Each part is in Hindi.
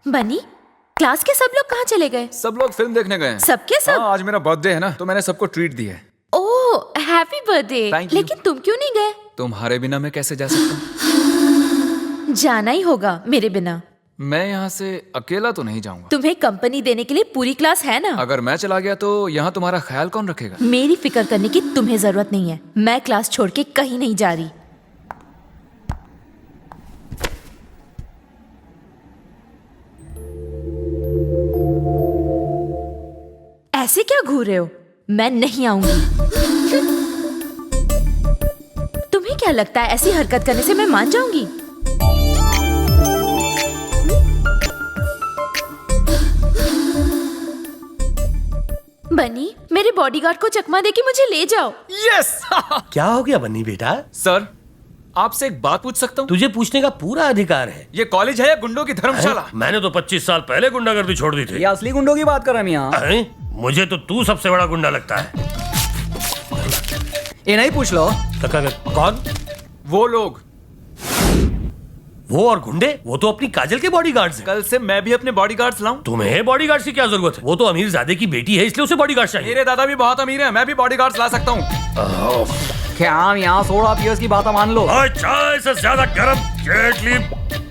बनी, क्लास के सब लोग कहाँ चले गए? सब लोग फिल्म देखने गए हैं। सबके सब? हाँ, आज मेरा बर्थडे है ना, तो मैंने सबको ट्रीट दी है। ओह, हैप्पी बर्थडे। Thank you. लेकिन तुम क्यों नहीं गए? तुम्हारे बिना मैं कैसे जा सकता हूँ? जाना ही होगा मेरे बिना। मैं यहाँ से अकेला तो नहीं जाऊंगा। तुम्हें कंपनी देने के लिए पूरी क्लास है ना। अगर मैं चला गया तो यहाँ तुम्हारा ख्याल कौन रखेगा? मेरी फिक्र करने की तुम्हें जरूरत नहीं है। मैं क्लास छोड़ के कहीं नहीं जा रही। ऐसे क्या घूर रहे हो? मैं नहीं आऊंगी। तुम्हें क्या लगता है ऐसी हरकत करने से मैं मान जाऊंगी? बनी, मेरे बॉडीगार्ड को चकमा देके मुझे ले जाओ। यस। क्या हो गया बन्नी बेटा? सर, आपसे एक बात पूछ सकता हूँ? तुझे पूछने का पूरा अधिकार है। ये कॉलेज है या गुंडों की धर्मशाला? मैंने तो 25 साल पहले गुंडागर्दी छोड़ दी थी। ये असली गुंडों की बात कर रहे हैं मियां। मुझे तो तू सबसे बड़ा गुंडा लगता है। ये नहीं पूछ लो। कौन? वो लोग। वो और गुंडे? वो तो अपनी काजल के बॉडीगार्ड्स हैं। कल से मैं भी अपने बॉडीगार्ड्स लाऊं? तुम्हें बॉडीगार्ड की क्या जरूरत है? वो तो अमीर ज़ादे की बेटी है, इसलिए उसे बॉडीगार्ड चाहिए। मेरे दादा भी बहुत अमीर हैं, मैं भी बॉडीगार्ड्स ला सकता हूँ। क्या यहाँ 16 पियर्स की बात मान लो। चाय से ज्यादा गर्म केटली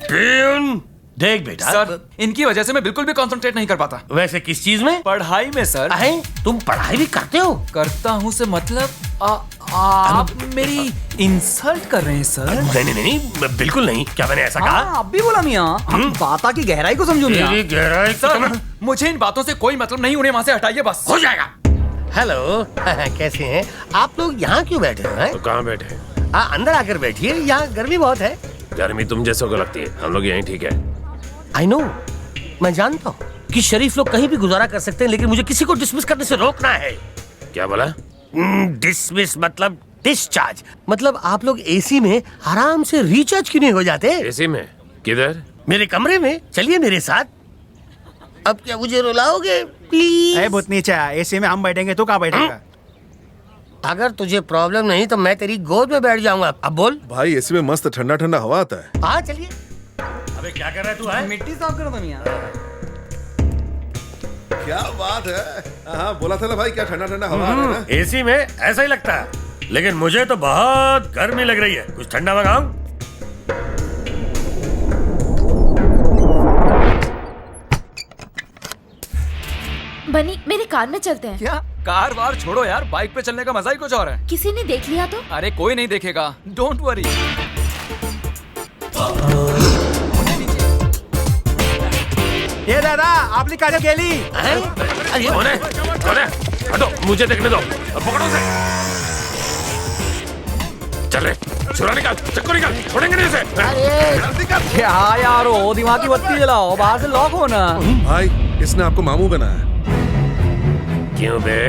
पीन। देख बेटा, सर, इनकी वजह से मैं बिल्कुल भी कंसंट्रेट नहीं कर पाता। वैसे किस चीज में? पढ़ाई में सर। तुम पढ़ाई भी करते हो? करता हूँ से मतलब आप मेरी इंसल्ट कर रहे हैं सर। नहीं, बिल्कुल नहीं। क्या मैंने ऐसा कहा? अब भी बोला मियां। बात की गहराई को समझो मियां। गहराई सर, मुझे इन बातों से कोई मतलब नहीं, उन्हें वहाँ से हटाइए बस। हो जाएगा। हेलो, कैसे हैं आप लोग? यहाँ क्यों बैठे हैं? तो कहाँ बैठे? अंदर आकर बैठिए, यहाँ गर्मी बहुत है। गर्मी तुम जैसों को लगती है, हम लोग यहीं ठीक है। आई नो, मैं जानता हूँ कि शरीफ लोग कहीं भी गुजारा कर सकते हैं, लेकिन मुझे किसी को डिसमिस करने से रोकना है। क्या बोला? डिसमिस मतलब डिस्चार्ज। मतलब आप लोग एसी में आराम से रिचार्ज क्यों नहीं हो जाते? एसी में? किधर? मेरे कमरे में। चलिए मेरे साथ। अब क्या मुझे रुलाओगे प्लीज? भूतनी चाय, एसी में हम बैठेंगे तो कहाँ बैठेगा? अगर तुझे प्रॉब्लम नहीं तो मैं तेरी गोद में बैठ जाऊंगा। अब बोल। भाई एसी में मस्त ठंडा ठंडा हवा आता है। हाँ चलिए। अबे क्या कर रहा है तू? है मिट्टी साफ करो मियां। क्या बात है। हाँ, बोला था ना भाई, क्या ठंडा ठंडा हवा आ रहा है ना। एसी में ऐसा ही लगता है, लेकिन मुझे तो बहुत गर्मी लग रही है। कुछ ठंडा मंगाऊं? बनी, मेरे कार में चलते हैं। क्या? कार वार छोड़ो यार, बाइक पे चलने का मजा ही कुछ और है। किसी ने देख लिया तो? अरे कोई नहीं देखेगा, डोंट वरी। ये दादा, आपने काजल खेली? कौन है? कौन है? हटो, मुझे देखने दो। पकड़ो उसे। चल रे, छुरा निकाल, चक्कू निकाल, छोड़ेंगे नहीं उसे। क्या यार हो, दिमाग की बत्ती जलाओ, बाहर से लॉक हो ना। भाई, इसने आपको मामू बनाया। क्यों बे?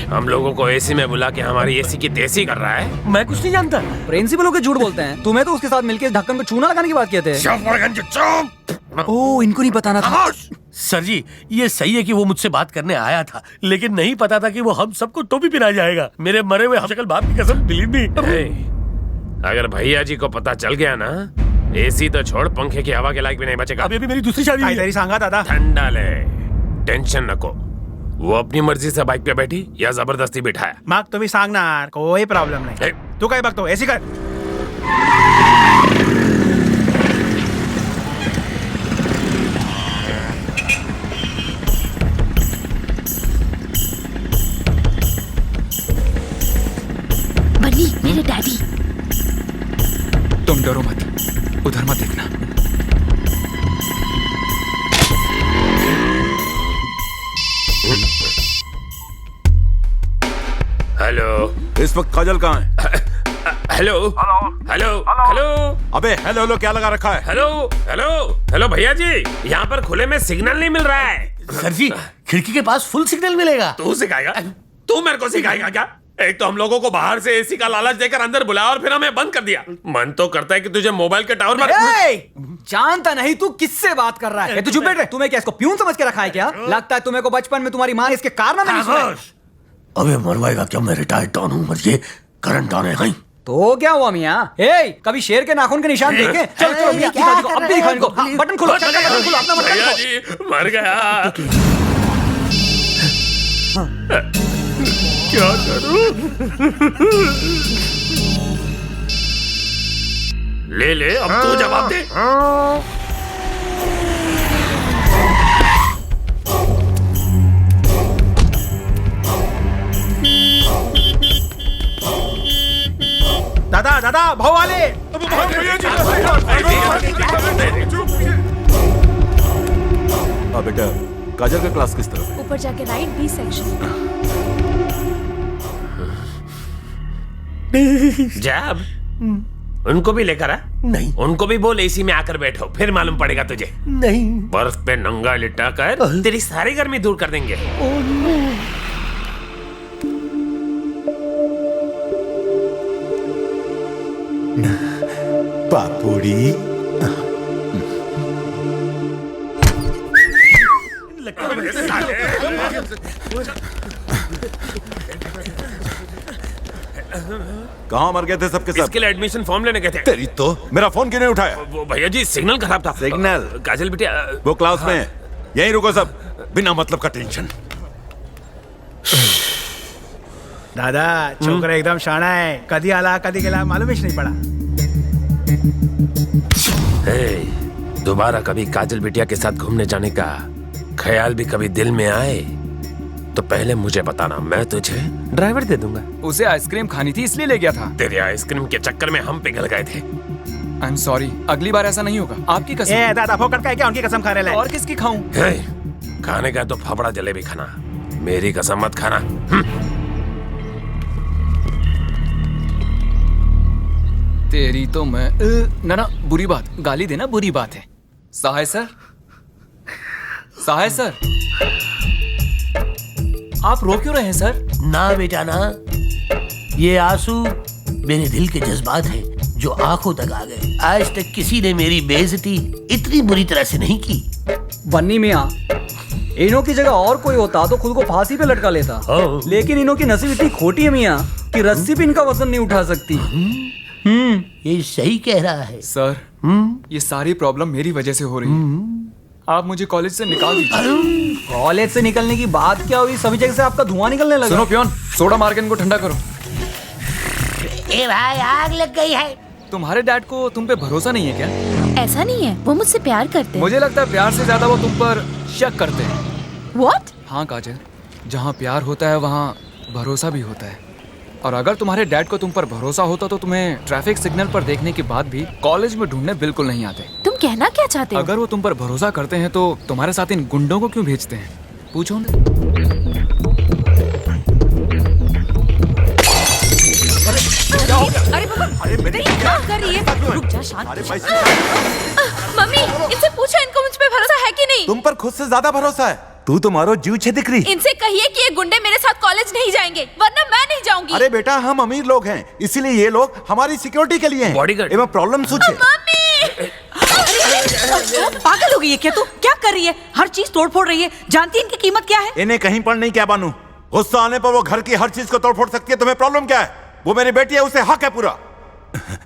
हम लोगों को एसी में बुला के हमारी एसी की तेजी कर रहा है। मैं कुछ नहीं जानता। प्रिंसिपल के झूठ बोलते हैं। तुम्हें तो उसके साथ मिलकर ढक्कन को चूना लगाने की बात किए थे। चुप। ओह, इनको नहीं बताना था। सर जी, ये सही है कि वो मुझसे बात करने आया था, लेकिन नहीं पता था कि वो हम सबको टोपी पिला जाएगा। मेरे मरे हुए हमशक्ल बाप की कसम, बिलीव मी। अगर भैया जी को पता चल गया ना, एसी तो छोड़, पंखे की हवा के लायक भी नहीं बचेगा। अभी मेरी दूसरी शादी हुई है। काहीतरी सांगा दादा. ठंडा ले, टेंशन नको। वो अपनी मर्जी से बाइक पे बैठी या जबरदस्ती बिठाया? मग तुम्ही सांगणार, कोई प्रॉब्लेम नाही. तू काय बघतो? एसी कर. बनी, मेरे डैडी। तुम डरो मत, उधर मत देखना। हेलो, इस वक्त काजल कहाँ है? Hello hello hello. अबे हेलो हेलो क्या लगा रखा है? हेलो हेलो हेलो भैया जी, यहाँ पर खुले में सिग्नल नहीं मिल रहा है। सर जी, खिड़की के पास फुल सिग्नल मिलेगा। तू सिखाएगा? तू मेरे को सिखाएगा क्या? एक तो हम लोगों को बाहर से एसी का लालच देकर अंदर बुलाया और फिर हमें बंद कर दिया। मन तो करता है कि तुझे मोबाइल के टावर पर। जानता नहीं तू किससे बात कर रहा है। तू चुप बैठ रहे। तुम्हें क्या इसको प्यून समझ के रखा है क्या? लगता है तुम्हें को बचपन में तुम्हारी माँ ने इसके कारनामे नहीं सुनाए। अबे मरवाएगा क्या? मैं रिटायर्ड डॉन हूँ, ये करंट डॉन है। तो क्या हुआ मियाँ? कभी शेर के नाखून के निशान देखे? चलो चलो मियाँ, दिखाओ, दिखाओ, अब भी दिखाओ इनको। हाँ, बटन खोलो, चल, चल, बटन खोलो, अपना बटन भैया खोलो। जी मर गया। क्या करूं? ले ले, अब तू जवाब दे। दादा दादा भाव वाले हाँ बेटा, काजल का क्लास किस तरफ है? ऊपर जाके राइट बी सेक्शन। जब उनको भी लेकर आ। नहीं उनको भी बोल एसी में आकर बैठो, फिर मालूम पड़ेगा तुझे। नहीं बर्फ पे नंगा लिटा कर तेरी सारी गर्मी दूर कर देंगे। पापुड़ी कहाँ मर गए थे सबके सब? इसके लिए एडमिशन फॉर्म लेने गए थे। तेरी तो मेरा फोन क्यों नहीं उठाया? वो भैया जी सिग्नल खराब था। सिग्नल? काजल बिटिया वो क्लास में है। यहीं रुको सब, बिना मतलब का टेंशन। दादा छोकरा एकदम शाणा है, कधी आला कधी गेला मालूम ही नहीं पड़ा। दोबारा कभी काजल बिटिया के साथ घूमने जाने का ख्याल भी कभी दिल में आए तो पहले मुझे बताना, मैं तुझे ड्राइवर दे दूंगा। उसे आइसक्रीम खानी थी इसलिए ले गया था। तेरे आइसक्रीम के चक्कर में हम पिघल गए थे। आई एम सॉरी, अगली बार ऐसा नहीं होगा। आपकी कसम। ए दादा फोकट का है क्या? उनकी कसम खा रहे और किसकी खाऊं? खाने का तो फाफड़ा जलेबी खाना, मेरी कसम मत खाना। तेरी तो मैं ना ना, बुरी बात, गाली देना बुरी बात है। सहाय सर, सहाय सर, आप रो क्यों रहे हैं सर? ना बेटा ना, ये आंसू मेरे दिल के जज्बात हैं जो आंखों तक आ गए। आज तक किसी ने मेरी बेइज्जती इतनी बुरी तरह से नहीं की। बन्नी मियाँ, इन्हों की जगह और कोई होता तो खुद को फांसी पे लटका लेता, लेकिन इन्हों की नसीब इतनी खोटी है मियाँ कि रस्सी भी इनका वजन नहीं उठा सकती। ये सही कह रहा है सर, ये सारी प्रॉब्लम मेरी वजह से हो रही है। आप मुझे कॉलेज से निकाल दीजिए। कॉलेज से निकलने की बात क्या हुई? सभी जगह से आपका धुआं निकलने लगा। सुनो पियोन, सोडा मार के इनको ठंडा करो। ए भाई आग लग गई है। तुम्हारे डैड को तुम पे भरोसा नहीं है क्या? ऐसा नहीं है, वो मुझसे प्यार करते हैं। मुझे लगता है प्यार से ज्यादा वो तुम पर शक करते हैं। What? हाँ काजल, जहाँ प्यार होता है वहाँ भरोसा भी होता है। और अगर तुम्हारे डैड को तुम पर भरोसा होता तो तुम्हें ट्रैफिक सिग्नल पर देखने के बाद भी कॉलेज में ढूंढने बिल्कुल नहीं आते। तुम कहना क्या चाहते हो? अगर वो तुम पर भरोसा करते हैं तो तुम्हारे साथ इन गुंडों को क्यों भेजते हैं? पूछो उन्हें। अरे बाबा, अरे क्या कर रही है? रुक जा, शांत हो जा। मम्मी, इनसे पूछो इनको मुझ पे भरोसा है कि नहीं? तुम पर खुद से ज्यादा भरोसा है। तू तो मारो जीव छे दिख रही। इनसे कहिए कि ये गुंडे मेरे साथ कॉलेज नहीं जाएंगे, वरना मैं नहीं जाऊंगी। अरे बेटा, हम अमीर लोग हैं, इसीलिए ये लोग हमारी सिक्योरिटी के लिए हैं। बॉडीगार्ड। एवं प्रॉब्लम सूझे। मम्मी! पागल हो गई है क्या तू? क्या कर रही है? हर चीज तोड़ फोड़ रही है। जानती है इनकी कीमत क्या है? इन्हें कहीं पर नहीं क्या बानू, गुस्सा आने पर वो घर की हर चीज को तोड़ फोड़ सकती है। तुम्हें प्रॉब्लम क्या है? वो मेरी बेटी है, उसे हक है पूरा।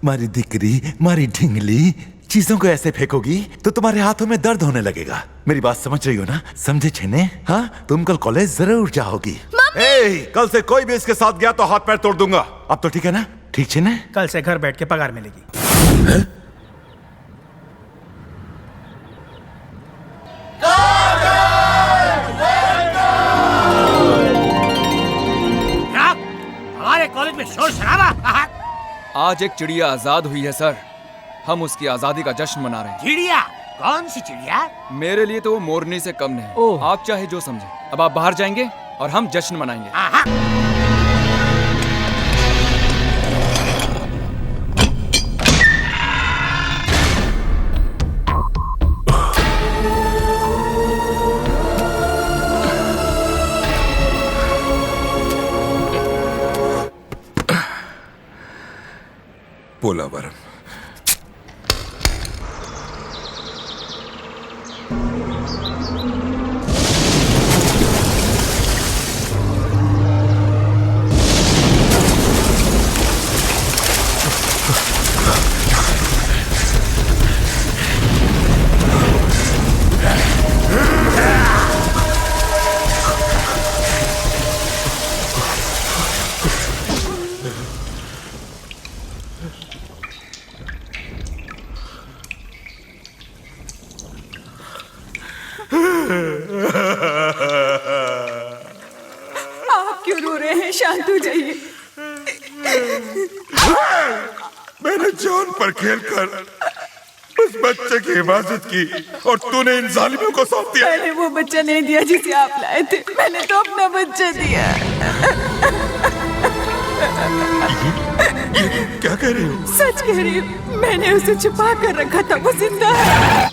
मारी दिकरी, मारी ढिंगली, चीजों को ऐसे फेंकोगी तो तुम्हारे हाथों में दर्द होने लगेगा। मेरी बात समझ रही हो ना? समझे छेने? हाँ, तुम कल कॉलेज जरूर जाओगी। कल से कोई भी इसके साथ गया तो हाथ पैर तोड़ दूंगा। अब तो ठीक है ना? ठीक छेने? कल से घर बैठ के पगार मिलेगी। हमारे कॉलेज में शोर शराबा। आज एक चिड़िया आजाद हुई है सर, हम उसकी आजादी का जश्न मना रहे हैं। चिड़िया? कौन सी चिड़िया? मेरे लिए तो वो मोरनी से कम नहीं। आप चाहे जो समझे। अब आप बाहर जाएंगे और हम जश्न मनाएंगे। पोलावरम। आप क्यों रो रहे हैं? शांत हो जाइए। मैंने जान पर खेलकर उस बच्चे की हिफाजत की और तूने इन जालिमों को सौंप दिया। मैंने वो बच्चा नहीं दिया जिसे आप लाए थे, मैंने तो अपना बच्चा दिया। ये क्या कह रही हो? सच कह रही हूँ, मैंने उसे छुपा कर रखा था, वो जिंदा है।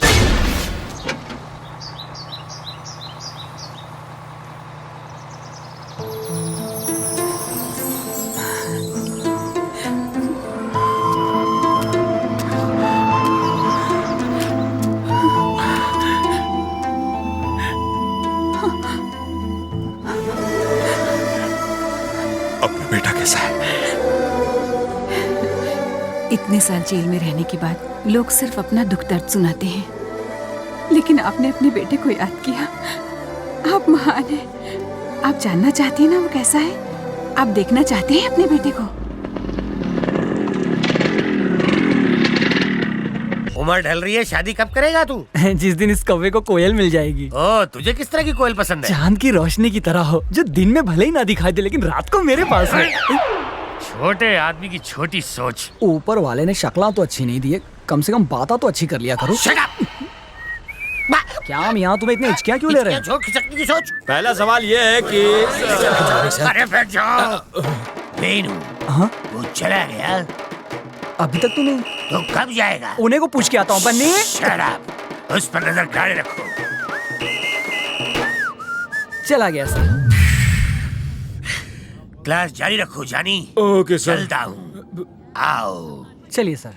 अपना बेटा कैसा है? इतने साल जेल में रहने के बाद लोग सिर्फ अपना दुख दर्द सुनाते हैं, लेकिन आपने अपने बेटे को याद किया। आप महान हैं। आप जानना चाहती हैं ना वो कैसा है? आप देखना चाहते हैं अपने बेटे को? उम्र ढल रही है, शादी कब करेगा तू? जिस दिन इस कौवे को कोयल मिल जाएगी। ओ, तुझे किस तरह की कोयल पसंद है? चांद की रोशनी की तरह हो, जो दिन में भले ही ना दिखाई दे लेकिन रात को मेरे पास है। छोटे आदमी की छोटी सोच। ऊपर वाले ने शक्ला तो अच्छी नहीं दी है, कम से कम बातें तो अच्छी कर लिया करो। Shut up! क्या हम यहाँ तुम्हें इतने हिचकियाँ क्यों ले रहे हैं? खिसकने की सोच। पहला सवाल ये है कि अरे बैठ जाओ। बेनू, हाँ? वो चला गया अभी तक तो नहीं। तो कब जाएगा? उन्हें को पूछ के आता हूँ बन्नी। Shut up! उस पर नजर गाड़े रखो। चला गया सर। क्लास जारी रखो जानी। Okay sir. चलता हूँ। आओ। चलिए सर।